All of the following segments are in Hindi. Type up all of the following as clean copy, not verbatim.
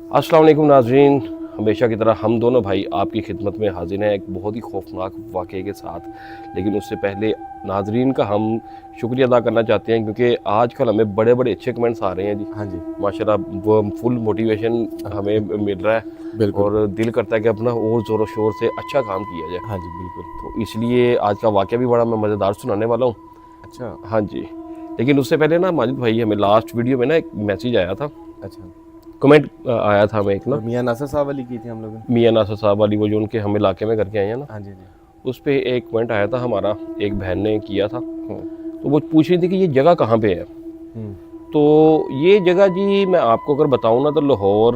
अस्सलाम वालेकुम नाज़रीन, हमेशा की तरह हम दोनों भाई आपकी खिदमत में हाजिर हैं एक बहुत ही खौफनाक वाक़े के साथ। लेकिन उससे पहले नाज़रीन का हम शुक्रिया अदा करना चाहते हैं क्योंकि आजकल हमें बड़े बड़े अच्छे कमेंट्स आ रहे हैं जी। हाँ जी, माशाल्लाह वो फुल मोटिवेशन हमें मिल रहा है बिल्कुल। और दिल करता है कि अपना और ज़ोरों शोर से अच्छा काम किया जाए। हाँ जी, बिल्कुल। तो इसलिए आज का वाक़या भी बड़ा मैं मज़ेदार सुनाने वाला हूँ। अच्छा, हाँ जी, लेकिन उससे पहले ना माजिद भाई हमें लास्ट वीडियो में ना एक मैसेज आया था, अच्छा। कमेंट आया था हमें एक ना, वो मियाँ नासिर साहब वाली की थी हम लोगों ने। मियाँ नासिर साहब वाली, वो जो उनके हम इलाके में करके आए हैं ना, हाँ जी, जी। उस पे एक कमेंट आया था हमारा, एक बहन ने किया था। हुँ, तो वो पूछ रही थी कि ये जगह कहाँ पे है। हुँ। तो ये जगह जी मैं आपको अगर बताऊँ ना तो लाहौर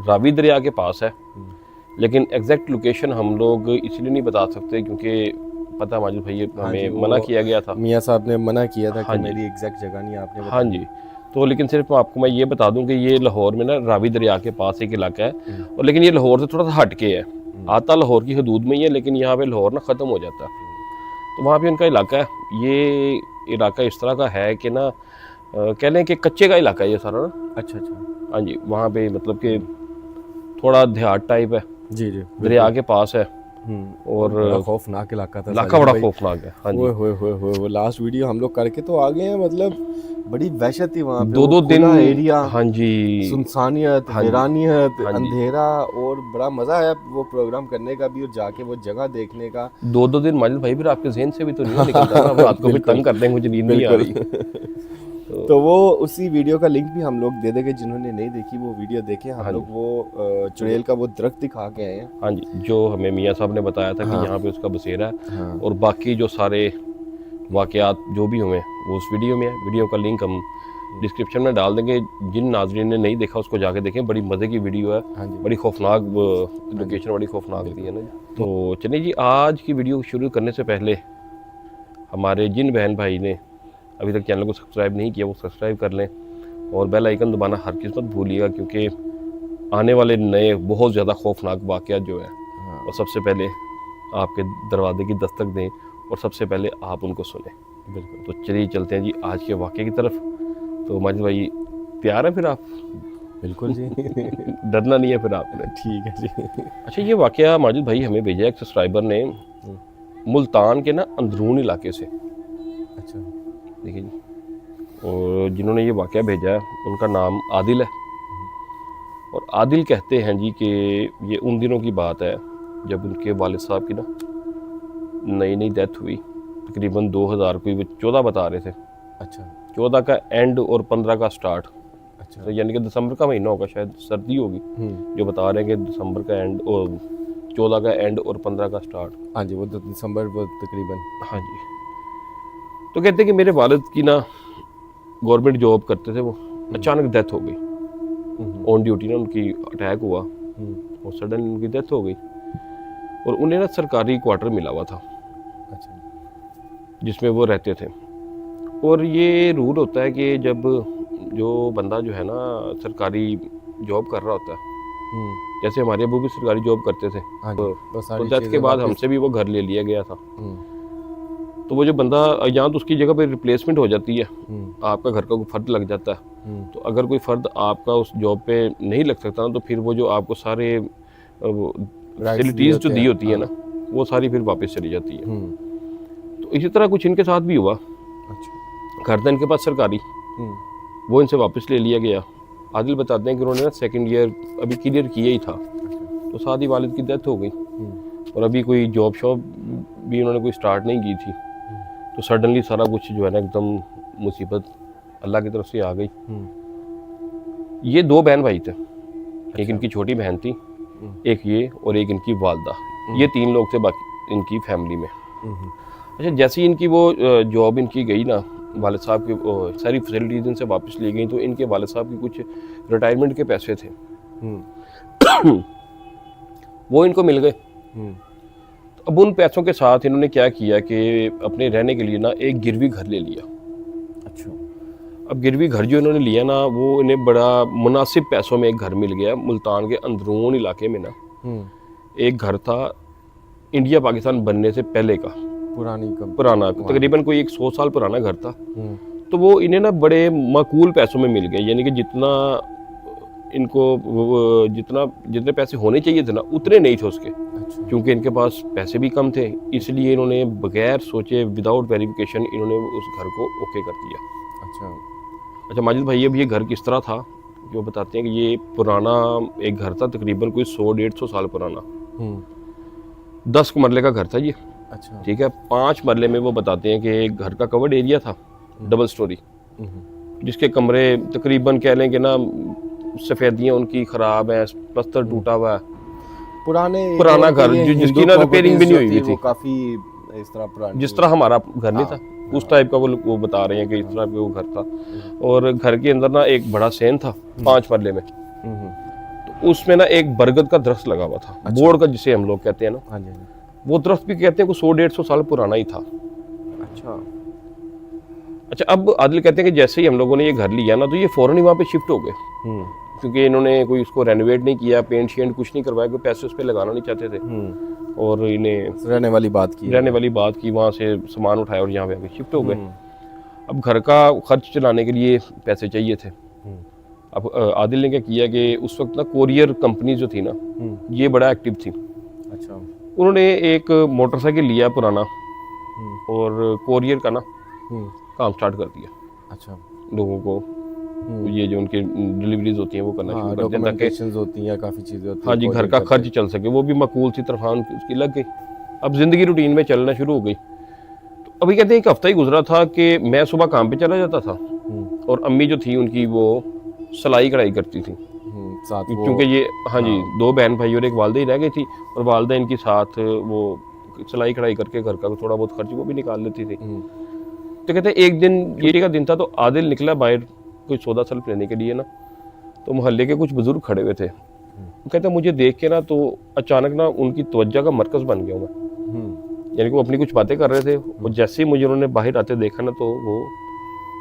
रावी दरिया के पास है। हुँ। लेकिन एग्जैक्ट लोकेशन हम लोग इसलिए नहीं बता सकते क्योंकि पता माजिद भाई हाँ जी, हमें मना वो किया गया था। मियाँ साहब ने मना किया था हाँ कि जी, मेरी एग्ज़ैक्ट जगह नहीं आपने हाँ बतानी। जी। तो लेकिन सिर्फ आपको मैं ये बता दूं कि ये लाहौर में ना रावी दरिया के पास एक इलाका है। हुँ, और लेकिन ये लाहौर से थोड़ा सा हट के है, हुँ, आता लाहौर की हदूद में ही है, लेकिन यहाँ पे लाहौर ना ख़त्म हो जाता है। हुँ। तो वहाँ पे उनका इलाका है। ये इलाका इस तरह का है कि ना कह लें कि कच्चे का इलाका है ये सारा ना। अच्छा, अच्छा। हाँ जी, वहाँ पे मतलब कि हुँ। थोड़ा देहात टाइप है, जी, जी, दरिया बिल्कुल। के पास है और और बड़ा खौफ़नाक इलाका था इलाका साजिद बड़ा भाई। खौफनाक है। हाँ जी, ओए होए होए होए! वो लास्ट वीडियो हम लोग करके तो आ गए हैं, मतलब बड़ी वहशत थी वहाँ पे। दो वो दो दिन। खुला एरिया, हाँ जी, सुनसानियत, हाँ जी, वीरानियत, हाँ जी। अंधेरा, और बड़ा मज़ा आया वो प्रोग्राम करने का भी और जाके वो जगह देखने का। दो दो दिन माजिद भाई फिर आपके जहन से भी तो नहीं ना निकलता ना, अब रात को फिर बिल्कुल, तंग करते हैं, मुझे नींद नहीं आ बिल्कुल। रही। तो तो वो उसी वीडियो का लिंक भी हम लोग दे देंगे, जिन्होंने नहीं देखी वो वीडियो देखें। हम हाँ जी, लोग वो चुड़ैल का वो दरख्त दिखा के आए हैं। हाँ जी, जो हमें मियाँ साहब ने बताया था कि हाँ, यहाँ पे उसका बसेरा है। हाँ। और बाकी जो सारे वाक़यात जो भी हुए वो उस वीडियो में है। वीडियो का लिंक हम डिस्क्रिप्शन में डाल देंगे, जिन नाजरीन ने नहीं देखा उसको जाके देखें, बड़ी मज़े की वीडियो है। हाँ जी, बड़ी खौफनाक हाँ जी, लोकेशन, बड़ी खौफनाक थी है बिल्कुल। ना जी। तो चलिए जी, आज की वीडियो शुरू करने से पहले हमारे जिन बहन भाई ने अभी तक चैनल को सब्सक्राइब नहीं किया वो सब्सक्राइब कर लें और बेल आइकन दबाना हर किस मत भूलिएगा, क्योंकि आने वाले नए बहुत ज़्यादा खौफनाक वाक़यात जो है हाँ, और सबसे पहले आपके दरवाजे की दस्तक दें और सबसे पहले आप उनको सुने। बिल्कुल, तो चलिए चलते हैं जी आज के वाक़े की तरफ। तो माजिद भाई तैयार हैं फिर आप? बिल्कुल जी। डरना नहीं है फिर आपने। ठीक है जी। अच्छा, ये वाक़या माजिद भाई हमें भेजा एक सब्सक्राइबर ने हुँ, मुल्तान के ना अंदरून इलाके से। अच्छा, देखिए जी, और जिन्होंने ये वाक़या भेजा है उनका नाम आदिल है। और आदिल कहते हैं जी कि ये उन दिनों की बात है जब उनके वालिद साहब की ना नई नई डेथ हुई, तकरीबन 2000 कोई वो 14 बता रहे थे, अच्छा, 14 का एंड और 15 का स्टार्ट। अच्छा। तो यानी कि दिसंबर का महीना होगा, शायद सर्दी होगी, हुँ, जो बता रहे हैं कि दिसंबर का एंड और 14 का एंड और 15 का स्टार्ट। हाँ जी, वो दिसंबर वो तकरीबन। हाँ जी। तो कहते हैं कि मेरे वालिद की ना गवर्नमेंट जॉब करते थे वो, हुँ, अचानक डेथ हो गई। हुँ, हुँ, ऑन ड्यूटी ना उनकी अटैक हुआ हुँ, और सडन उनकी डेथ हो गई। और उन्हें ना सरकारी क्वार्टर मिला हुआ था अच्छा, जिसमें वो रहते थे। और ये रूल होता है कि जब जो बंदा जो है ना सरकारी जॉब कर रहा होता है, हुँ, जैसे हमारे अबू भी सरकारी जॉब करते थे, हाँ जी, वो तो सारी डेथ के चीज़ें बाद वापस। हमसे भी वो घर ले लिया गया था। हुँ, तो वो जो बंदा यहाँ तो उसकी जगह पे रिप्लेसमेंट हो जाती है, हुँ, आपका घर का कोई फ़र्द लग जाता है। हुँ, तो अगर कोई फ़र्द आपका उस जॉब पे नहीं लग सकता ना, तो फिर वो जो आपको सारे राइट्स दिए फैसिलिटीज़ जो होते दी हैं, होती है हाँ, ना, वो सारी फिर वापस चली जाती है। हुँ, तो इसी तरह कुछ इनके साथ भी हुआ। अच्छा, घर था इनके पास सरकारी, हुँ, वो इनसे वापस ले लिया गया। आदिल बताते हैं कि उन्होंने ना सेकंड ईयर अभी क्लियर किया ही था, अच्छा, तो साथ ही वालिद की डेथ हो गई। हुँ, और अभी कोई जॉब शॉब भी उन्होंने कोई स्टार्ट नहीं की थी। हुँ, तो सडनली सारा कुछ जो है ना एकदम मुसीबत अल्लाह की तरफ से आ गई। हुँ, ये दो बहन भाई थे, एक अच्छा, इनकी छोटी बहन थी, हुँ, एक ये और एक इनकी वालदा। ये तीन लोग थे बाकी इनकी फैमिली में। हुँ, हुँ, अच्छा, जैसे ही इनकी वो जॉब इनकी गई ना, वालिद साहब की सारी फैसिलिटीज इनसे वापस ली गई, तो इनके वालिद साहब की कुछ रिटायरमेंट के पैसे थे हुँ, वो इनको मिल गए। हुँ, अब उन पैसों के साथ इन्होंने क्या किया कि अपने रहने के लिए ना एक गिरवी घर ले लिया। अच्छा, अब गिरवी घर जो इन्होंने लिया ना, वो इन्हें बड़ा मुनासिब पैसों में एक घर मिल गया मुल्तान के अंदरून इलाके में ना। हुँ, एक घर था इंडिया पाकिस्तान बनने से पहले का, पुरानी कम पुराना, वहाँ। तकरीबन कोई 100 साल पुराना घर था। हुँ, तो वो इन्हें ना बड़े माकूल पैसों में मिल गए, यानी कि जितना इनको जितने पैसे होने चाहिए थे ना उतने नहीं थे उसके, अच्छा। क्योंकि इनके पास पैसे भी कम थे, इसलिए इन्होंने बगैर सोचे विदाउट वेरिफिकेशन इन्होंने उस घर को ओके कर दिया। अच्छा। अच्छा माजिद भाई, अब ये घर किस तरह था, जो बताते हैं कि ये पुराना एक घर था, तकरीबन कोई 100-150 साल पुराना। 10 मरले का घर था ये, अच्छा। ठीक है। 5 मरले में वो बताते हैं कि घर का कवर्ड एरिया था, डबल स्टोरी, जिसके कमरे तकरीबन कह लें कि ना सफ़ेदियाँ उनकी ख़राब हैं, प्लस्तर टूटा हुआ है, पुराना घर जिसकी ना रिपेयरिंग भी नहीं हुई हुई थी, काफ़ी इस तरह पुरानी, जिस तरह हमारा घर नहीं था उस टाइप का वो बता रहे हैं कि इस तरह का वो घर था। और घर के अंदर ना एक बड़ा सेन था 5 मरले में, तो उसमें ना एक बरगद का दरख्त लगा हुआ था, बोर्ड का जिसे हम लोग कहते हैं ना, हाँ जी, वो दरख्त भी कहते हैं कि 100-150 साल पुराना ही था। अच्छा, अब आदिल कहते हैं कि जैसे ही हम लोगों ने ये घर लिया ना, तो ये फ़ौरन ही वहाँ पे शिफ्ट हो गए, क्योंकि इन्होंने कोई उसको रेनोवेट नहीं किया, पेंट शेंट कुछ नहीं करवाया, कोई पैसे उस पर लगाना नहीं चाहते थे, और इन्हें रहने वाली बात की, वहाँ से सामान उठाया और यहाँ पे आके शिफ्ट हो गए। अब घर का खर्च चलाने के लिए पैसे चाहिए थे। अब आदिल ने क्या किया कि उस वक्त ना कोरियर कंपनी जो थी ना, ये बड़ा एक्टिव थी। अच्छा। उन्होंने एक मोटरसाइकिल लिया पुराना और कोरियर का ना काम स्टार्ट कर दिया। अच्छा। लोगों को ये जो उनकी डिलीवरीज होती हैं वो करना शुरू कर दिया, डॉक्यूमेंटेशंस होती हैं, काफ़ी चीज़ें होती हैं, हाँ जी, घर का खर्च चल सके, वो भी माकूल सी तनख्वाह उसकी लग गई। अब ज़िंदगी रूटीन में चलना शुरू हो गई। तो अभी कहते हैं एक हफ्ता ही गुजरा था कि मैं सुबह काम पे चला जाता था और अम्मी जो थी उनकी वो सिलाई कढ़ाई करती थी साथ, क्योंकि ये हाँ जी 2 बहन भाई और एक वालदा ही रह गई थी, और वालदा इनके साथ वो सिलाई कढ़ाई करके घर का थोड़ा बहुत खर्च वो भी निकाल लेती थी। तो कहते एक दिन ये का दिन था, तो आदिल निकला बाहर कोई सौदा सल्फ लेने के लिए ना, तो मोहल्ले के कुछ बुजुर्ग खड़े हुए थे। कहते मुझे देख के ना तो अचानक ना उनकी तवज्जो का मरकज़ बन गया मैं, यानी कि वो अपनी कुछ बातें कर रहे थे, और जैसे ही मुझे उन्होंने बाहर आते देखा ना, तो वो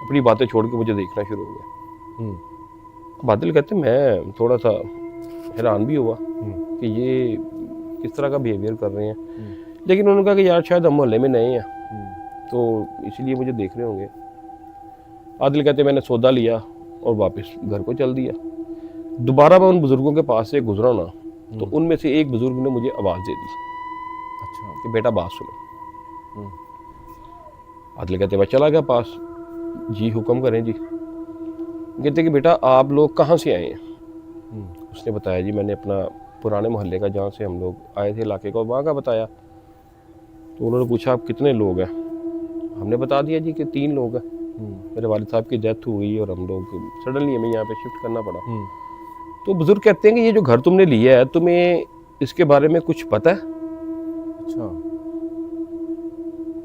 अपनी बातें छोड़ के मुझे देखना शुरू हो गया। बादल कहते मैं थोड़ा सा हैरान भी हुआ कि ये किस तरह का बिहेवियर कर रहे हैं, लेकिन उन्होंने कहा कि यार शायद हम मोहल्ले में नए हैं तो इसलिए मुझे देख रहे होंगे। आदिल कहते मैंने सौदा लिया और वापस घर को चल दिया। दोबारा मैं उन बुज़ुर्गों के पास से गुजरा ना, तो उनमें से एक बुज़ुर्ग ने मुझे आवाज़ दे दी, अच्छा, कि बेटा बात सुनो। आदिल कहते मैं चला गया पास, जी हुक्म करें जी। कहते कि बेटा आप लोग कहाँ से आए हैं? उसने बताया जी मैंने अपना पुराने मोहल्ले का, जहाँ से हम लोग आए थे इलाके का, वहाँ का बताया। तो उन्होंने पूछा आप कितने लोग हैं? हमने बता दिया जी कि 3 लोग हैं, मेरे वालिद साहब की डेथ हुई और हम लोग सडनली हमें यहाँ पे शिफ्ट करना पड़ा। तो बुजुर्ग कहते हैं कि ये जो घर तुमने लिया है, तुम्हें इसके बारे में कुछ पता है? अच्छा।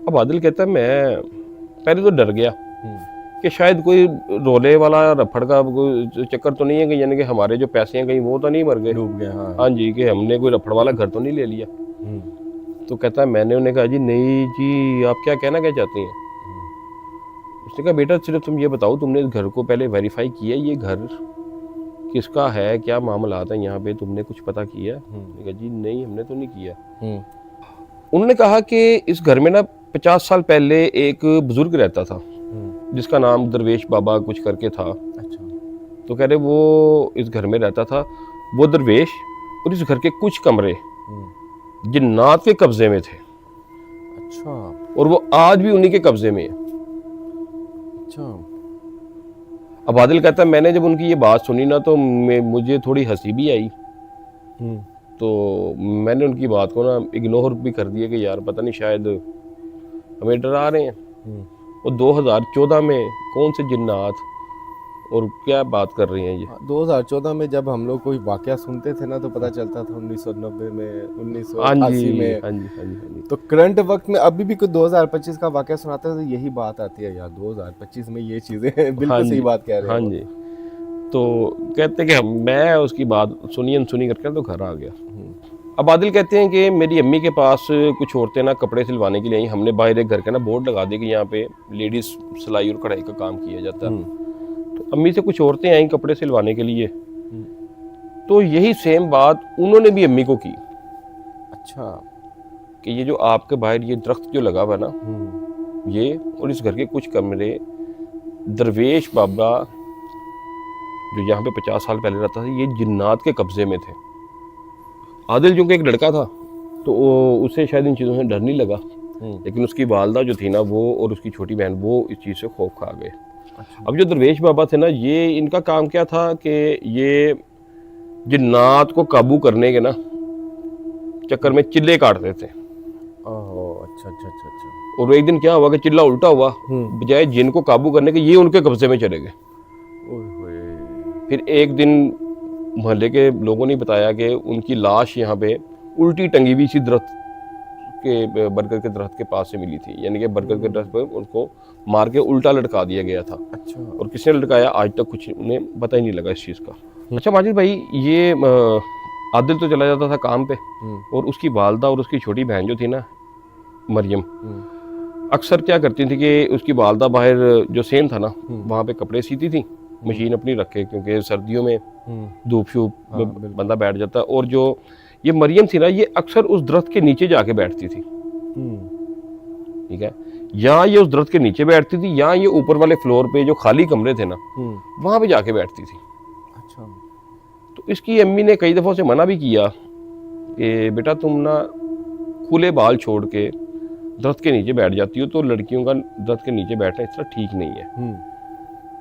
अब आदिल कहता है मैं पहले तो डर गया कि शायद कोई रोले वाला रफड़ का कोई चक्कर तो नहीं है, कि यानी कि हमारे जो पैसे हैं कहीं वो तो नहीं मर गए, डूब गए। हाँ जी, कि हमने कोई रफड़ वाला घर तो नहीं ले लिया। तो कहता है मैंने उन्हें कहा जी नहीं जी, आप क्या कहना क्या चाहती हैं? उसने कहा बेटा सिर्फ तुम ये बताओ तुमने इस घर को पहले वेरीफाई किया, ये घर किसका है, क्या मामला आता है यहाँ पे, तुमने कुछ पता किया? कहा जी नहीं हमने तो नहीं किया। उन्होंने कहा कि इस घर में ना 50 साल पहले एक बुजुर्ग रहता था जिसका नाम दरवेश बाबा कुछ करके था। अच्छा। तो कह रहे वो इस घर में रहता था, वो दरवेश और इस घर के कुछ कमरे जिन्नात के कब्जे में थे। अच्छा। और वो आज भी उन्हीं के कब्जे में है। अच्छा। अब आदिल कहता है मैंने जब उनकी ये बात सुनी ना, तो मुझे थोड़ी हंसी भी आई। तो मैंने उनकी बात को ना इग्नोर भी कर दिया कि यार पता नहीं शायद हमें डरा रहे हैं। और 2014 में कौन से जिन्नात और क्या बात कर रही हैं ये? 2014 में जब हम लोग कोई वाकया सुनते थे ना, तो पता चलता था 1990 में, 1980 में। हाँ जी। तो करंट वक्त में अभी भी कोई 2025 का वाकया सुनाते हैं तो यही बात आती है यार, 2025 में ये चीज़ें बिल्कुल सही बात कह रहे हैं। हाँ जी। तो कहते कि मैं उसकी बात सुनी करके तो घर आ गया। अब आदिल कहते हैं कि मेरी अम्मी के पास कुछ औरतें ना कपड़े सिलवाने के लिए आई। हमने बाहर एक घर का ना बोर्ड लगा दिया कि यहाँ पे लेडीज़ सिलाई और कढ़ाई का काम किया जाता है। तो अम्मी से कुछ औरतें आई कपड़े सिलवाने के लिए, तो यही सेम बात उन्होंने भी अम्मी को की। अच्छा। कि ये जो आपके बाहर ये दरख्त जो लगा हुआ ना, ये और इस घर के कुछ कमरे दरवेश बाबा जो यहाँ पे 50 साल पहले रहता था, ये जिन्नात के कब्जे में थे। आदिल चूँकि एक लड़का था तो उसे शायद इन चीज़ों से डर नहीं लगा, लेकिन उसकी वालदा जो थी ना वो और उसकी छोटी बहन वो इस चीज़ से खौफ खा गए। अच्छा। अब जो दरवेश बाबा थे ना, ये इनका काम क्या था कि ये जिन्नात को काबू करने के ना चक्कर में चिल्ले काटते थे। ओह, अच्छा अच्छा अच्छा अच्छा। और एक दिन क्या हुआ कि चिल्ला उल्टा हुआ, बजाय जिन को काबू करने के ये उनके कब्जे में चले गए। फिर एक दिन मोहल्ले के लोगों ने बताया कि उनकी लाश यहाँ पे उल्टी टंगी हुई इसी दरख्त के, बरगद के दरख्त के पास से मिली थी। यानी कि बरगद के दरख्त पर उनको मार के उल्टा लटका दिया गया था। अच्छा। और किसने लटकाया आज तक कुछ उन्हें पता ही नहीं लगा इस चीज़ का। अच्छा माजिद भाई, ये आदिल तो चला जाता था काम पे, और उसकी वालदा और उसकी छोटी बहन जो थी ना मरियम, अक्सर क्या करती थी कि उसकी वालदा बाहर जो सेम था ना वहाँ पे कपड़े सीती थी, मशीन अपनी रख के, क्योंकि सर्दियों में धूप शूप बंदा बैठ जाता। और जो ये मरियम थी ना, ये अक्सर उस दरख्त के नीचे जाके बैठती थी। ठीक है, या ये उस दरख्त के नीचे बैठती थी, या ये ऊपर वाले फ्लोर पे जो खाली कमरे थे ना वहां पे जाके बैठती थी। अच्छा। तो इसकी अम्मी ने कई दफा उसे मना भी किया कि बेटा तुम ना खुले बाल छोड़ के दरख्त के नीचे बैठ जाती हो, तो लड़कियों का दरख्त के नीचे बैठना इस तरह ठीक नहीं है।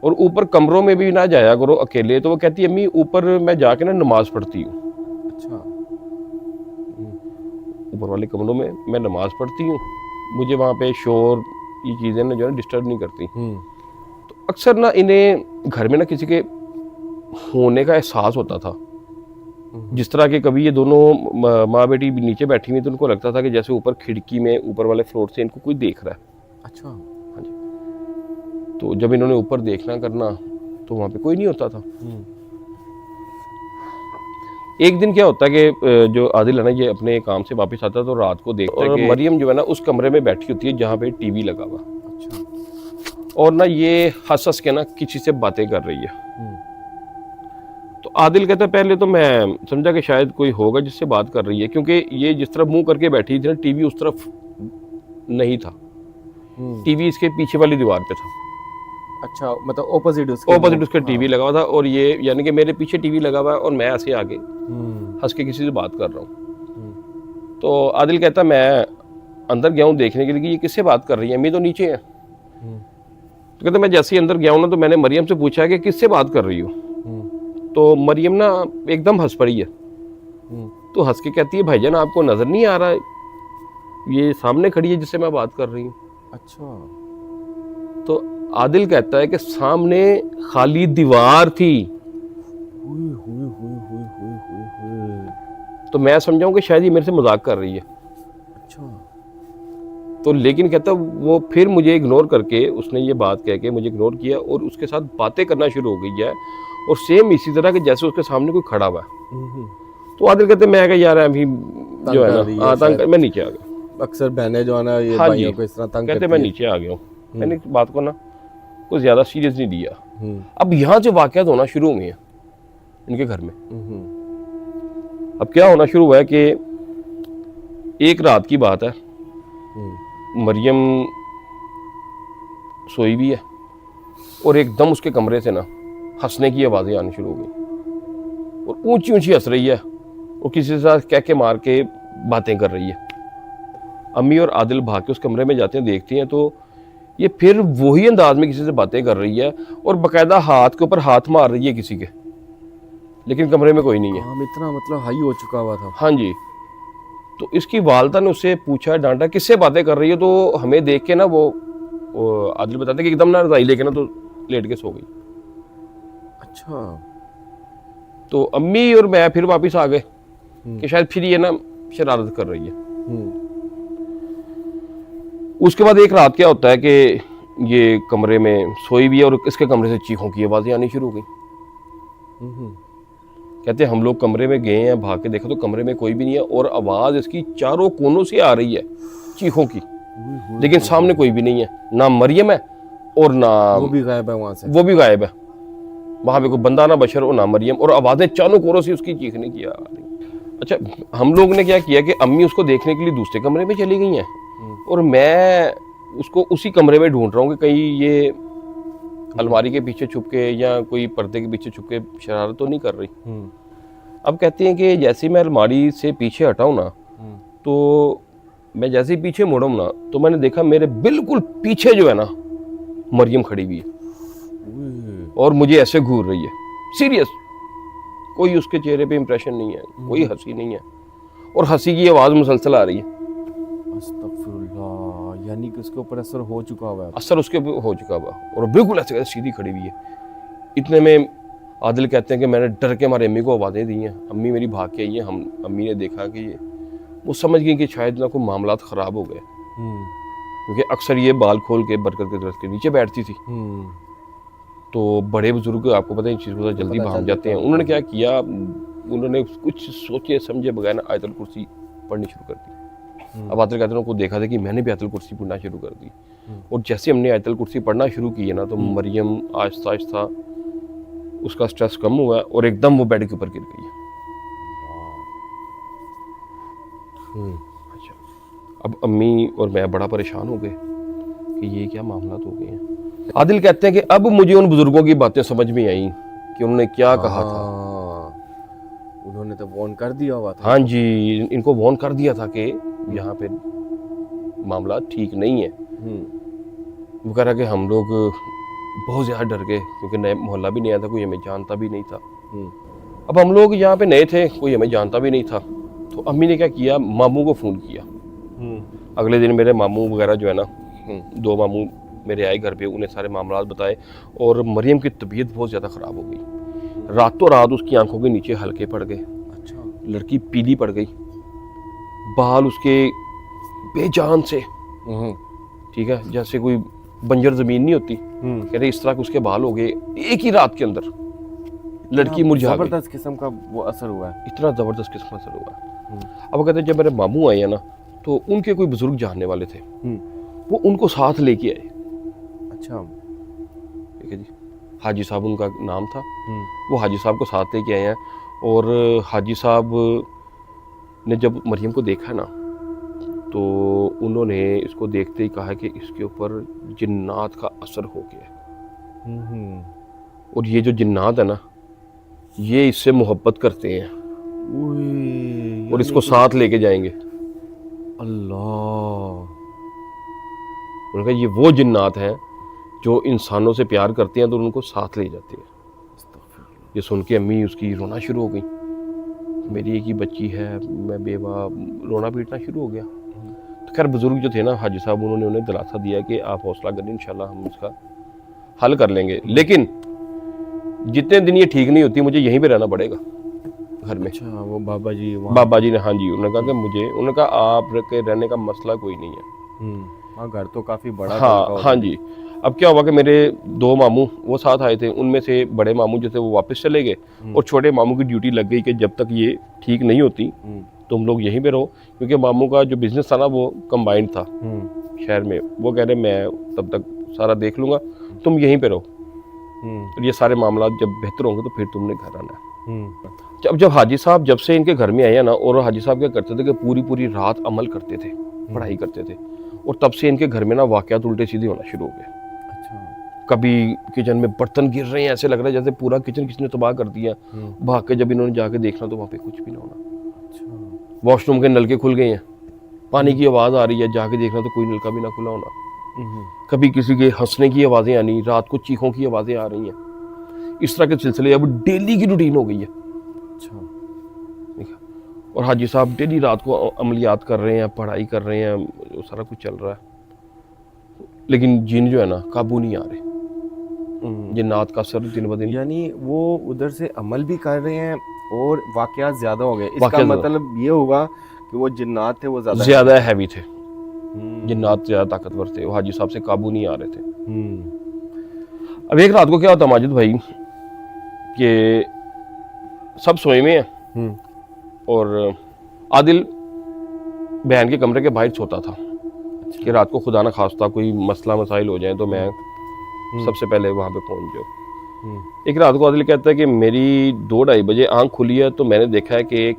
और ऊपर कमरों में भी ना जाया करो अकेले। तो वो कहती अम्मी ऊपर मैं जाके ना नमाज पढ़ती हूँ। अच्छा। ऊपर वाले कमरों में मैं नमाज पढ़ती हूँ, मुझे वहाँ पे शोर ये चीज़ें ना जो है डिस्टर्ब नहीं करती। तो अक्सर ना इन्हें घर में ना किसी के होने का एहसास होता था। जिस तरह के कभी ये दोनों माँ बेटी नीचे बैठी हुई तो उनको लगता था कि जैसे ऊपर खिड़की में ऊपर वाले फ्लोर से इनको कोई देख रहा है। अच्छा। हाँ जी। तो जब इन्होंने ऊपर देखना करना तो वहाँ पे कोई नहीं होता था। एक दिन क्या होता है कि जो आदिल है ना, ये अपने काम से वापस आता है तो रात को देखता है कि मरियम जो है ना उस कमरे में बैठी होती है जहाँ पे टीवी लगा हुआ। अच्छा। और ना ये हंस हंस के ना किसी से बातें कर रही है। तो आदिल कहता है पहले तो मैं समझा कि शायद कोई होगा जिससे बात कर रही है, क्योंकि ये जिस तरफ मुंह करके बैठी थी ना, टीवी उस तरफ नहीं था, टीवी इसके पीछे वाली दीवार पे था। अच्छा, मतलब ऑपोजिट उसके टीवी लगा हुआ था, और ये यानी कि मेरे पीछे टीवी लगा हुआ है और मैं ऐसे आगे हंस के किसी से बात कर रहा हूँ। तो आदिल कहता मैं अंदर गया हूँ देखने के लिए कि ये किससे बात कर रही है, अम्मी तो नीचे है। तो कहता मैं जैसे ही अंदर गया हूँ ना तो मैंने मरियम से पूछा कि किससे बात कर रही हो। तो मरियम ना एकदम हंस पड़ी है। तो हंस के कहती है भाईजान आपको नजर नहीं आ रहा ये सामने खड़ी है जिससे मैं बात कर रही हूँ। अच्छा। तो आदिल कहता है कि सामने खाली दीवार थी। तो मैं समझाऊं कि शायद ये मेरे से मजाक कर रही है। अच्छा। तो लेकिन कहता वो फिर मुझे इग्नोर करके, उसने ये बात कह के मुझे इग्नोर किया और उसके साथ बातें करना शुरू हो गई है, और सेम इसी तरह के जैसे उसके सामने कोई खड़ा हुआ है। तो आदिल कहते मैं कहा यार अभी जो है ना तंग, मैं नीचे आ गया। अक्सर बहनें जो है ना ये भाइयों को इस तरह तंग कहते मैं नीचे आ गया हूँ। मैंने इस बात को ना कुछ ज्यादा सीरियस नहीं लिया। अब यहाँ से वाकयात होना शुरू हुए हैं इनके घर में। अब क्या होना शुरू हुआ है कि एक रात की बात है, मरियम सोई भी है और एकदम उसके कमरे से ना हंसने की आवाज़ें आनी शुरू हो गई, और ऊंची ऊंची हंस रही है और किसी के साथ कह के मार के बातें कर रही है। अम्मी और आदिल भाग के उस कमरे में जाते हैं, देखती हैं तो ये फिर वही अंदाज में किसी से बातें कर रही है और बाकायदा हाथ के ऊपर हाथ मार रही है किसी के, लेकिन कमरे में कोई नहीं है। इतना मतलब हाई हो चुका हुआ था। हाँ जी। तो इसकी वालदा ने उससे पूछा, डांटा किससे बातें कर रही है। तो हमें देख के ना वो आदिल बताते कि एकदम ना रजाई लेके ना तो लेट के सो गई। अच्छा। तो अम्मी और मैं फिर वापस आ गए कि शायद फिर ये ना शरारत कर रही है। उसके बाद एक रात क्या होता है कि ये कमरे में सोई भी है और इसके कमरे से चीखों की आवाज़ें आनी शुरू हो गई। कहते हैं हम लोग कमरे में गए हैं, भाग के देखा तो कमरे में कोई भी नहीं है और आवाज़ इसकी चारों कोनों से आ रही है चीखों की, लेकिन सामने कोई भी नहीं है, ना मरियम है और ना वो भी गायब है वहाँ से। वो भी गायब है, वहाँ पे कोई बंदा ना बशर और ना मरियम, और आवाज़ें चारों कोनों से उसकी चीखने की आ रही। अच्छा, हम लोग ने क्या किया कि अम्मी उसको देखने के लिए दूसरे कमरे में चली गई हैं और मैं उसको उसी कमरे में ढूंढ रहा हूँ कि कहीं ये अलमारी के पीछे छुप के या कोई पर्दे के पीछे छुप के शरारत तो नहीं कर रही। अब कहती हैं कि जैसे ही मैं अलमारी से पीछे हटाऊँ ना, तो मैं जैसे ही पीछे मुड़ूँ ना, तो मैंने देखा मेरे बिल्कुल पीछे जो है ना मरियम खड़ी हुई है और मुझे ऐसे घूर रही है, सीरियस। कोई उसके चेहरे पे इंप्रेशन नहीं है, कोई हंसी नहीं है, और हंसी की आवाज़ मुसलसल आ रही है। अस्तगफुरुल्लाह, यानी कि उसके ऊपर असर हो चुका हुआ है। असर उसके ऊपर हो चुका हुआ और बिल्कुल ऐसे सीधी खड़ी हुई है। इतने में आदिल कहते हैं कि मैंने डर के हमारे अम्मी को आवाज़ें दी हैं, अम्मी मेरी भाग के आई है। हम अम्मी ने देखा कि ये, वो समझ गई कि शायद ना कोई मामला ख़राब हो गए, क्योंकि अक्सर ये बाल खोल के बरकत के दरख्त के नीचे बैठती थी। तो बड़े बुजुर्ग आपको पता है इन चीज़ों को जल्दी भाग जाते हैं। उन्होंने क्या किया, उन्होंने कुछ सोचे समझे बगैर ना आयतुल कुर्सी पढ़नी शुरू कर दी। अब आदिल कहते हैं उनको देखा था कि मैंने भी आयतुल कुर्सी पढ़ना शुरू कर दी, और जैसे हमने आयतुल कुर्सी पढ़ना शुरू की है ना, तो मरियम आहिस्ता आहिस्ता उसका स्ट्रेस कम हुआ और एकदम वो बेड के ऊपर गिर गई है। अच्छा, अब अम्मी और मैं बड़ा परेशान हो गए कि ये क्या मामला हो गए हैं। आदिल कहते हैं कि अब मुझे उन बुजुर्गों की बातें समझ में आई कि उन्होंने क्या कहा था। उन्होंने तो वार्न कर दिया हुआ था। हाँ जी, इनको वार्न कर दिया था कि यहाँ पे मामला ठीक नहीं है। वो कह रहा कि हम लोग बहुत ज़्यादा डर गए, क्योंकि नया मोहल्ला भी नया था, कोई हमें जानता भी नहीं था। अब हम लोग यहाँ पे नए थे, कोई हमें जानता भी नहीं था। तो अम्मी ने क्या किया, मामू को फ़ोन किया। अगले दिन मेरे मामू वगैरह जो है ना, 2 मामू मेरे आए घर पे, उन्हें सारे मामला बताए, और मरियम की तबीयत बहुत ज़्यादा ख़राब हो गई। रातों रात उसकी आंखों के नीचे हल्के पड़ गए। अच्छा। लड़की पीली पड़ गई, बाल उसके बेजान से, ठीक है, जैसे कोई बंजर ज़मीन नहीं होती, कह रहे इस तरह के उसके बाल हो गए। एक ही रात के अंदर लड़की मुरझा गई। जबरदस्त किस्म का वो असर हुआ है, इतना ज़बरदस्त किस्म का असर हुआ है। अब कहते हैं जब मेरे मामू आए हैं ना, तो उनके कोई बुजुर्ग जानने वाले थे, वो उनको साथ लेके आए। अच्छा, ठीक है जी, हाजी साहब उनका नाम था। वो हाजी साहब को साथ लेके आए हैं, और हाजी साहब ने जब मरियम को देखा ना, तो उन्होंने इसको देखते ही कहा कि इसके ऊपर जिन्नात का असर हो गया, और ये जो जिन्नात है ना, ये इससे मोहब्बत करते हैं और इसको साथ लेके जाएंगे। अल्लाह। उन्होंने कहा ये वो जिन्नात हैं जो इंसानों से प्यार करते हैं, तो उनको साथ ले जाते हैं। ये सुन के अम्मी उसकी रोना शुरू हो गई, मेरी एक ही बच्ची है, मैं बेवा, रोना पीटना शुरू हो गया। तो खैर बुजुर्ग जो थे ना, हाजी साहब, उन्होंने उन्हें दिलासा दिया कि आप हौसला करें, इंशाल्लाह हम उसका हल कर लेंगे, लेकिन जितने दिन ये ठीक नहीं होती मुझे यहीं पे रहना पड़ेगा घर में। अच्छा, वो बाबा जी ने, हाँ जी, उन्होंने कहा कि उन्होंने कहा आप के रहने का मसला कोई नहीं है। घर तो काफ़ी बड़ा। हाँ जी। अब क्या हुआ कि मेरे 2 मामू वो साथ आए थे, उनमें से बड़े मामू जो थे वो वापस चले गए, और छोटे मामू की ड्यूटी लग गई कि जब तक ये ठीक नहीं होती तुम लोग यहीं पे रहो, क्योंकि मामू का जो बिजनेस था ना वो कंबाइंड था शहर में। वो कह रहे मैं तब तक सारा देख लूँगा, तुम यहीं पे रहो, और ये सारे मामला जब बेहतर होंगे तो फिर तुमने घर आना है। जब हाजी साहब जब से इनके घर में आए ना, और हाजी साहब क्या करते थे कि पूरी रात अमल करते थे, पढ़ाई करते थे, और तब से इनके घर में ना वाक़यात उल्टे सीधे होना शुरू हो गए। कभी किचन में बर्तन गिर रहे हैं, ऐसे लग रहा है जैसे पूरा किचन किसी ने तबाह कर दिया। भाग के जब इन्होंने जाके देखना तो वहाँ पे कुछ भी ना होना। वॉशरूम के नलके खुल गए हैं, पानी की आवाज़ आ रही है, जाके देखना तो कोई नलका भी ना खुला होना। कभी किसी के हंसने की आवाज़ें आनी, रात को चीखों की आवाज़ें आ रही हैं। इस तरह के सिलसिले अब डेली की रूटीन हो गई है। अच्छा, और हाजी साहब डेली रात को अमलियात कर रहे हैं, पढ़ाई कर रहे हैं, सारा कुछ चल रहा है, लेकिन जिन जो है ना काबू नहीं आ रहे। जिन्नात का असर दिन ब दिन, यानी वो उधर से अमल भी कर रहे हैं और वाक़यात ज़्यादा हो गए। इसका मतलब ये होगा कि वो जिन्नात थे वो ज़्यादा हैवी थे, जिन्नात ज़्यादा ताकतवर थे, वो हाजी साहब से काबू नहीं आ रहे थे। अब एक रात को क्या होता माजिद भाई कि सब सोए में हैं, और आदिल बहन के कमरे के बाहर सोता था कि रात को खुदा ना खास्ता कोई मसला मसाइल हो जाए तो मैं सबसे पहले वहाँ पे पहुँच जाऊँ। एक रात को आदिल कहता है कि मेरी 2-2:30 बजे आंख खुली है, तो मैंने देखा है कि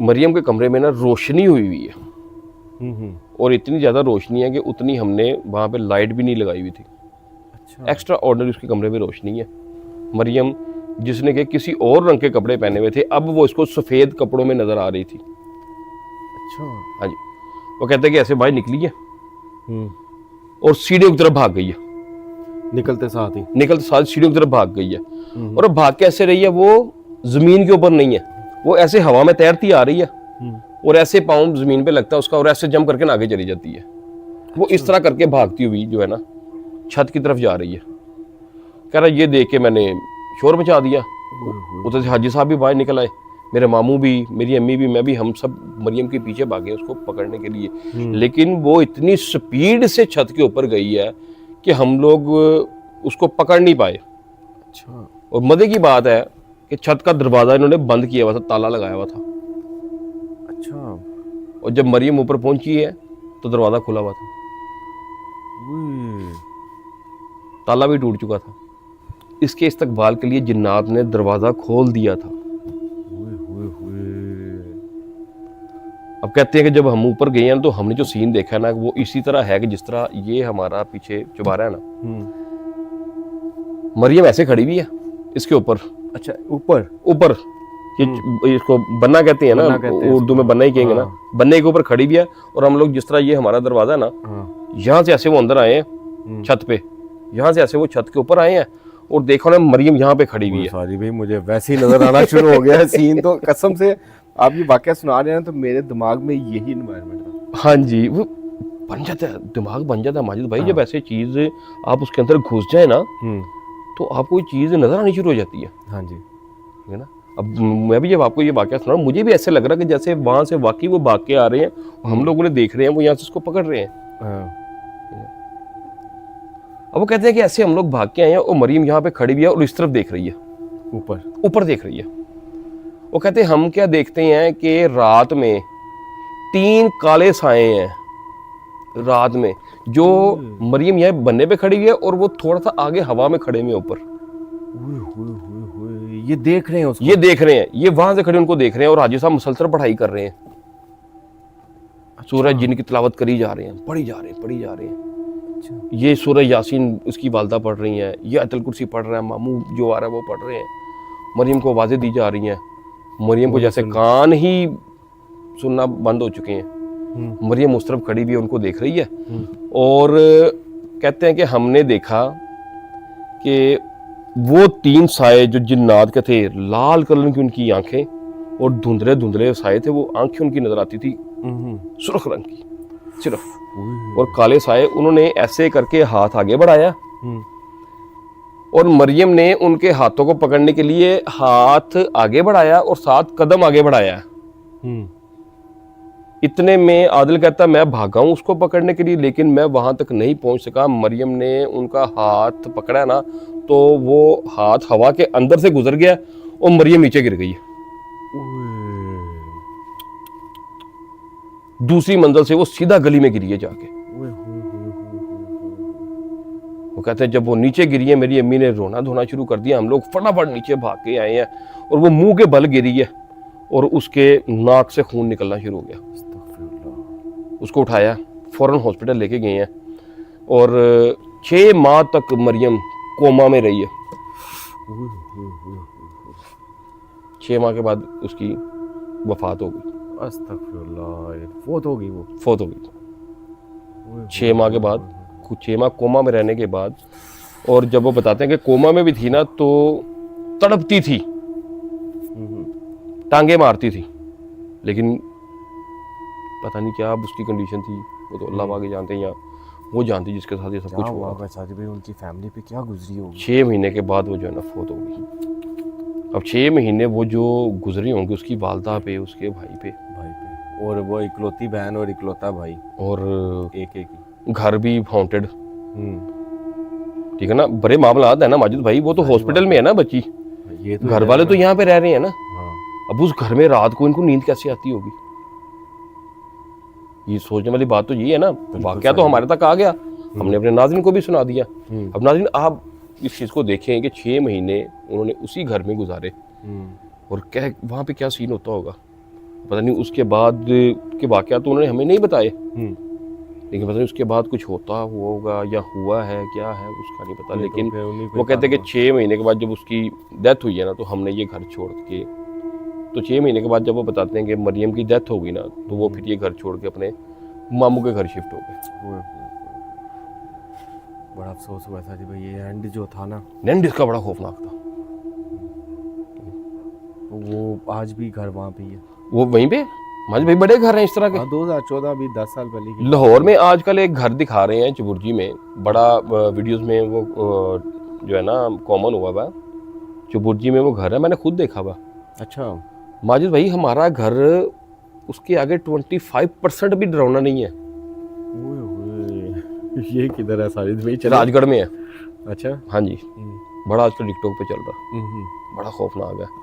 मरियम के कमरे में ना रोशनी हुई है, और इतनी ज़्यादा रोशनी है कि उतनी हमने वहाँ पे लाइट भी नहीं लगाई हुई थी। एक्स्ट्रा ऑर्डिनरी उसके कमरे में रोशनी है। मरियम जिसने के किसी और रंग के कपड़े पहने हुए थे, अब वो इसको सफ़ेद कपड़ों में नज़र आ रही थी। अच्छा। हाँ जी। वो कहते हैं कि ऐसे बाहर निकली है और सीढ़ियों की तरफ भाग गई है। निकलते साथ सीढ़ियों की तरफ भाग गई है। और अब भाग कैसे रही है, वो जमीन के ऊपर नहीं है, वो ऐसे हवा में तैरती आ रही है और ऐसे पाँव जमीन पे लगता है उसका और ऐसे जंप करके ना आगे चली जाती है। वो इस तरह करके भागती हुई जो है ना छत की तरफ जा रही है। कह रहा ये देख के मैंने शोर मचा दिया। उधर से हाजी साहब भी बाहर निकल आए, मेरे मामू भी, मेरी अम्मी भी, मैं भी, हम सब मरियम के पीछे भागे उसको पकड़ने के लिए। लेकिन वो इतनी स्पीड से छत के ऊपर गई है कि हम लोग उसको पकड़ नहीं पाए। अच्छा। और मजे की बात है कि छत का दरवाज़ा इन्होंने बंद किया हुआ था, ताला लगाया हुआ था। अच्छा। और जब मरियम ऊपर पहुंची है तो दरवाज़ा खुला हुआ था, ताला भी टूट चुका था। इसके इस्तकबाल के लिए जिन्नात ने दरवाज़ा खोल दिया था। अब कहते हैं कि जब हम ऊपर गए हैं तो हमने जो सीन देखा है ना, वो इसी तरह है कि जिस तरह ये हमारा पीछे चुबारा है ना, मरियम ऐसे खड़ी हुई है इसके ऊपर। अच्छा, ऊपर ये इसको बन्ना कहते हैं ना, उर्दू में बन्ना ही कहेंगे ना। बन्ने के ऊपर खड़ी भी है और हम लोग जिस तरह ये हमारा दरवाजा है ना, यहाँ से ऐसे वो अंदर आए हैं छत पे, यहाँ से ऐसे वो छत के ऊपर आए हैं और देखो ना मरियम यहाँ पे खड़ी हुई है। सॉरी भाई, मुझे वैसे ही नजर आना शुरू हो गया है सीन। तो कसम से आप ये वाकया सुना रहे हैं तो मेरे दिमाग में यही एनवायरनमेंट था। हाँ जी, वो बन जाता है, दिमाग बन जाता है माजिद भाई। जब ऐसे चीज आप उसके अंदर घुस जाए ना तो आपको ये चीज नजर आनी शुरू हो जाती है। हाँ जी, है ना। अब मैं भी जब आपको ये वाकया सुना, मुझे भी ऐसे लग रहा है कि जैसे वहां से वाकई वो भाग के आ रहे हैं और हम लोग उन्हें देख रहे हैं, वो यहाँ से उसको पकड़ रहे हैं। अब वो कहते हैं कि ऐसे हम लोग भाग के आए हैं और मरियम यहाँ पे खड़ी हुई है और इस तरफ देख रही है, ऊपर देख रही है। वो कहते हैं हम क्या देखते हैं कि रात में 3 काले साए हैं रात में, जो मरियम यहाँ बन्ने पे खड़ी हुई है और वो थोड़ा सा आगे हवा में खड़े हुए ऊपर। ये देख रहे हैं उसको? ये देख रहे हैं, ये वहां से खड़े उनको देख रहे हैं और हाजी साहब मुसलसल पढ़ाई कर रहे हैं। सूरह जिन की तिलावत करी जा रहे हैं, पढ़ी जा रहे हैं। ये सूरह यासीन उसकी वालदा पढ़ रही हैं, ये अतल कुर्सी पढ़ रहा है, मामू जो आ रहा है वो पढ़ रहे हैं। मरियम को आवाज़ें दी जा रही हैं, मरियम को जैसे कान ही सुनना बंद हो चुके हैं। मरियम उस तरफ खड़ी भी है, उनको देख रही है। और कहते हैं कि हमने देखा कि वो 3 साए जो जिन्नात के थे, लाल कलर की उनकी आंखें और धुंधले धुंधले साए थे, वो आंखें उनकी नजर आती थी सुर्ख रंग की सिर्फ, और काले साए। उन्होंने ऐसे करके हाथ आगे बढ़ाया और मरियम ने उनके हाथों को पकड़ने के लिए हाथ आगे बढ़ाया और 7 कदम आगे बढ़ाया। इतने में आदिल कहता मैं भागा हूं उसको पकड़ने के लिए, लेकिन मैं वहां तक नहीं पहुंच सका। मरियम ने उनका हाथ पकड़ा ना तो वो हाथ हवा के अंदर से गुजर गया और मरियम नीचे गिर गई। दूसरी मंजिल से वो सीधा गली में गिरी है जाके। वो कहते हैं जब वो नीचे गिरी है, मेरी अम्मी ने रोना धोना शुरू कर दिया। हम लोग फटाफट नीचे भाग के आए हैं और वो मुंह के बल गिरी है और उसके नाक से खून निकलना शुरू हो गया। उसको उठाया, फौरन हॉस्पिटल लेके गए हैं और 6 माह तक मरियम कोमा में रही है। 6 माह के बाद उसकी वफात हो गई। अस्तगफिरुल्लाह, फोत हो गई 6 माह के बाद, कुछ 6 माह कोमा में रहने के बाद। और जब वो बताते हैं कि कोमा में भी थी ना तो तड़पती थी, टांगे मारती थी, लेकिन पता नहीं क्या अब उसकी कंडीशन थी, वो तो अल्लाह आगे जानते हैं, या वो जानती जिसके साथ ये सब कुछ हुआ। उनकी फैमिली पे क्या गुजरी होगी। 6 महीने के बाद वो जो है ना फोत हो गई। अब 6 महीने वो जो गुजरी होंगी उसकी वालदा पे, उसके भाई पे, और वो इकलौती बहन और इकलौता भाई, और एक घर भी हॉन्टेड। ठीक है ना, बड़े मामला है ना माजिद भाई। वो तो हॉस्पिटल में है ना बच्ची, ये तो घर वाले तो यहाँ पे रह रहे हैं ना। अब उस घर में रात को इनको नींद कैसे आती होगी, ये सोचने वाली बात तो ये है ना। वाकया तो हमारे तक आ गया, हमने अपने नाज़रीन को भी सुना दिया। अब नाज़रीन आप इस चीज़ को देखें कि 6 महीने उन्होंने उसी घर में गुजारे और क्या वहाँ पे क्या सीन होता होगा पता नहीं। उसके बाद के वाकया तो उन्होंने हमें नहीं बताए, लेकिन पता नहीं उसके बाद कुछ होता होगा या हुआ है, क्या है उसका नहीं पता। लेकिन फिर उन्हीं को वो कहते हैं कि 6 महीने के बाद जब उसकी डेथ हुई है ना, तो हमने ये घर छोड़ के, तो 6 महीने के बाद जब वो बताते हैं कि मरियम की डेथ हो गई ना, तो वो फिर ये घर छोड़ के अपने मामू के घर शिफ्ट हो गए। बड़ा अफसोस हुआ था जी भाई, ये एंड जो था ना, एंड इसका बड़ा खौफनाक था। वो आज भी घर वहाँ पे ही है। वो वहीं पे माजी भाई बड़े घर हैं इस तरह के। 2014 अभी 10 साल पहले की। लाहौर में आजकल एक घर दिखा रहे हैं चबुर्जी में, बड़ा वीडियोस में वो जो है ना कॉमन हुआ हुआ, चबुर्जी में वो घर है, मैंने खुद देखा हुआ। अच्छा माजिद भाई हमारा घर उसके आगे 25% भी डरावना नहीं है। ओए होए, ये किधर है साजिद भाई? राजगढ़ में है। अच्छा हाँ जी, बड़ा आजकल टिकटॉक पे चल रहा, बड़ा खौफनाक है।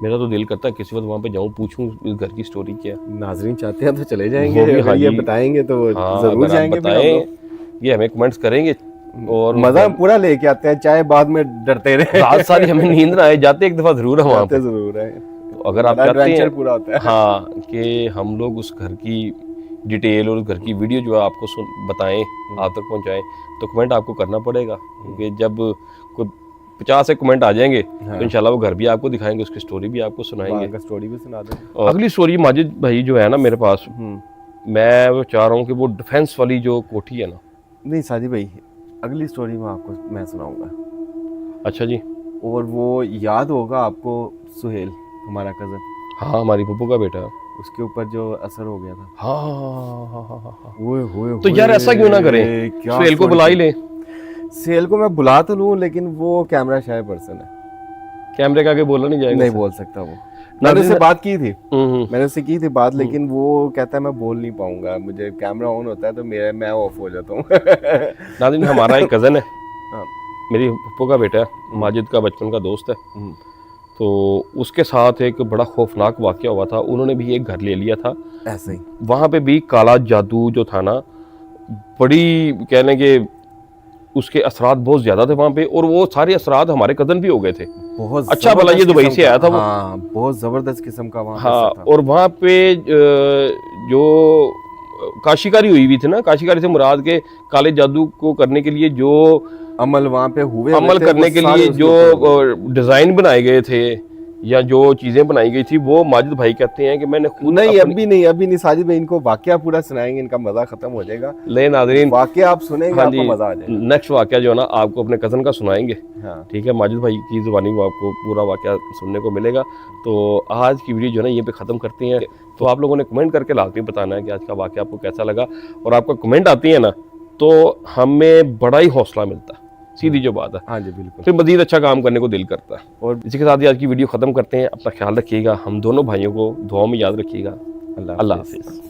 मेरा तो दिल करता है किसी वक्त वहाँ पे जाऊँ, पूछूं इस घर की स्टोरी क्या है। नाजरीन चाहते हैं तो चले जाएंगे, वो भी अगर ये बताएंगे तो जरूर जाएंगे। बताएं, ये हमें कमेंट्स करेंगे और मजा पूरा लेके आते हैं, चाहे बाद में डरते रहे। रात सारी हमें नींद ना आए, जाते एक दफा जरूर है वहाँ पे जरूर है। तो अगर आप चाहते हैं पूरा होता है हाँ कि हम लोग उस घर की डिटेल और उस घर की वीडियो जो है आपको बताएं, आप तक पहुँचाएं, तो कमेंट आपको करना पड़ेगा। क्योंकि जब कोई 50 से कमेंट आ जाएंगे तो इंशाल्लाह वो घर भी आपको दिखाएंगे, उसकी स्टोरी भी आपको सुनाएंगे। स्टोरी भी सुना देंगे। और अगली स्टोरी माजिद भाई जो है ना मेरे पास, मैं वो चाह रहा हूँ कि वो डिफेंस वाली जो कोठी है ना। नहीं साजिद भाई, अगली स्टोरी में आपको मैं सुनाऊंगा। अच्छा जी। और वो याद होगा आपको, सुहेल हमारा कजन, हाँ हमारी पप्पू का बेटा, उसके ऊपर जो असर हो गया था। हाँ। ओए तो यार ऐसा क्यों ना करें, सुहेल को बुला ही ले। सेल को मैं बुला तो लूं, लेकिन वो कैमरा शाय पर्सन है, कैमरे का आगे बोला नहीं जाएगा। नहीं बोल सकता वो। मैंने उससे बात की थी, मैंने उससे की थी बात, लेकिन वो कहता है मैं बोल नहीं पाऊंगा, मुझे कैमरा ऑन होता है तो मैं ऑफ हो जाता हूँ। नाज़रीन हमारा एक कज़न है, मेरी पप्पू का बेटा है, माजिद का बचपन का दोस्त है। तो उसके साथ एक बड़ा खौफनाक वाक़या हुआ था। उन्होंने भी एक घर ले लिया था ऐसे ही, वहाँ पे भी काला जादू जो था ना, बड़ी कहने के उसके असरात बहुत ज़्यादा थे वहाँ पे, और वो सारे असरात हमारे कज़न भी हो गए थे। बहुत अच्छा भला ये दुबई से आया था वो। हाँ, बहुत ज़बरदस्त किस्म का वहाँ। हाँ, और वहाँ पे जो काशीकारी हुई भी थी ना, काशीकारी से मुराद के काले जादू को करने के लिए जो अमल वहाँ पे हुए, अमल करने के लिए जो डिज़ाइन बनाए गए थे या जो चीज़ें बनाई गई थी, वो माजिद भाई कहते हैं कि मैंने खुद नहीं अभी नहीं साजिद भाई, इनको वाकया पूरा सुनाएंगे, इनका मजा खत्म हो जाएगा। ले नाज़रीन वाकया आप सुनेंगे, आपको मजा आ जाएगा। नेक्स्ट वाकया जो है ना आपको अपने कज़न का सुनाएंगे। हाँ ठीक है, माजिद भाई की ज़ुबानी में आपको पूरा वाकया सुनने को मिलेगा। तो आज की वीडियो जो है ना ये पे ख़त्म करते हैं। तो आप लोगों ने कमेंट करके लाजमी बताना है कि आज का वाकया आपको कैसा लगा, और आपका कमेंट आती है ना तो हमें बड़ा ही हौसला मिलता है, सीधी जो बात है। हाँ जी बिल्कुल, फिर मज़ीद अच्छा काम करने को दिल करता है। और इसी के साथ ही आज की वीडियो ख़त्म करते हैं। अपना ख्याल रखिएगा, हम दोनों भाइयों को दुआओं में याद रखिएगा। अल्लाह हाफ़िज़।